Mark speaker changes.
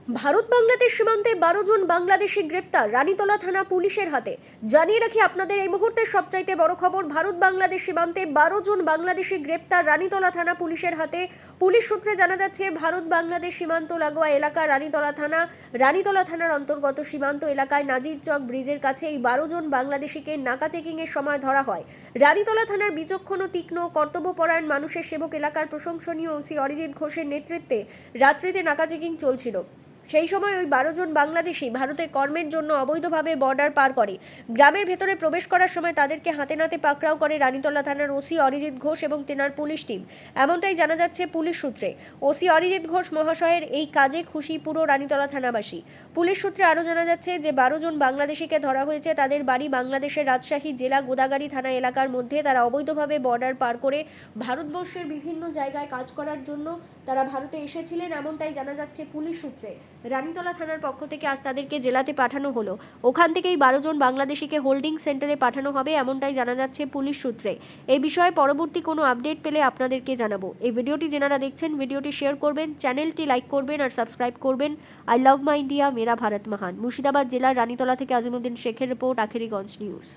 Speaker 1: ভারত বাংলাদেশ সীমান্তে 12 জন বাংলাদেশি গ্রেপ্তার, রানীতলা থানা পুলিশের হাতে। জানিয়ে রাখি আপনাদের এই মুহূর্তের সবচাইতে বড় খবর, ভারত বাংলাদেশ সীমান্তে 12 জন বাংলাদেশি গ্রেপ্তার, রানীতলা থানা পুলিশের হাতে। পুলিশ সূত্রে জানা যাচ্ছে ভারত বাংলাদেশ সীমান্ত লাগোয়া এলাকা রানীতলা থানার অন্তর্গত সীমান্ত এলাকায় নাজির চক ব্রিজের কাছে এই 12 জন বাংলাদেশিকে নাকা চেকিং এর সময় ধরা হয়। রানীতলা থানার বিচক্ষণ ও তীক্ষ্ণ কর্তব্যপরায়ণ মানুষের সেবক এলাকার প্রশংসনীয় ওসি অরিজিৎ ঘোষের নেতৃত্বে রাত্রিতে নাকা চেকিং চলছিল। সেই সময় ওই 12 জন বাংলাদেশি ভারতে কর্মের জন্য অবৈধভাবে বর্ডার পার করে। গ্রামের ভেতরে প্রবেশ করার সময় তাদেরকে হাতে নাতে পাকড়াও করে রানীতলা থানার ওসি অরিজিৎ ঘোষ এবং তেনার পুলিশ টিম। এমনটাই জানা যাচ্ছে পুলিশ সূত্রে। ওসি অরিজিৎ ঘোষ মহাশয়ের এই কাজে খুশি পুরো রানীতলা থানাবাসী। পুলিশ সূত্রে আরও জানা যাচ্ছে যে 12 জন বাংলাদেশিকে ধরা হয়েছে, তাদের বাড়ি বাংলাদেশের রাজশাহী জেলা গোদাগাড়ি থানা এলাকার মধ্যে। তারা অবৈধভাবে বর্ডার পার করে ভারতবর্ষের বিভিন্ন জায়গায় কাজ করার জন্য তারা ভারতে এসেছিলেন, এমনটাই জানা যাচ্ছে পুলিশ সূত্রে। রানীতলা থানার পক্ষ থেকে আজ তাদেরকে জেলাতে পাঠানো হলো। ওখান থেকেই 12 জন বাংলাদেশিকে হোল্ডিং সেন্টারে পাঠানো হবে, এমনটাই জানা যাচ্ছে পুলিশ সূত্রে। এই বিষয়ে পরবর্তী কোনো আপডেট পেলে আপনাদেরকে জানাবো। এই ভিডিওটি যারা দেখছেন ভিডিওটি শেয়ার করবেন, চ্যানেলটি লাইক করবেন আর সাবস্ক্রাইব করবেন। আই লাভ মাই ইন্ডিয়া, মেরা ভারত মহান। মুর্শিদাবাদ জেলার রানীতলা থেকে আজিমুদ্দিন শেখের রিপোর্ট, আখেরিগঞ্জ নিউজ।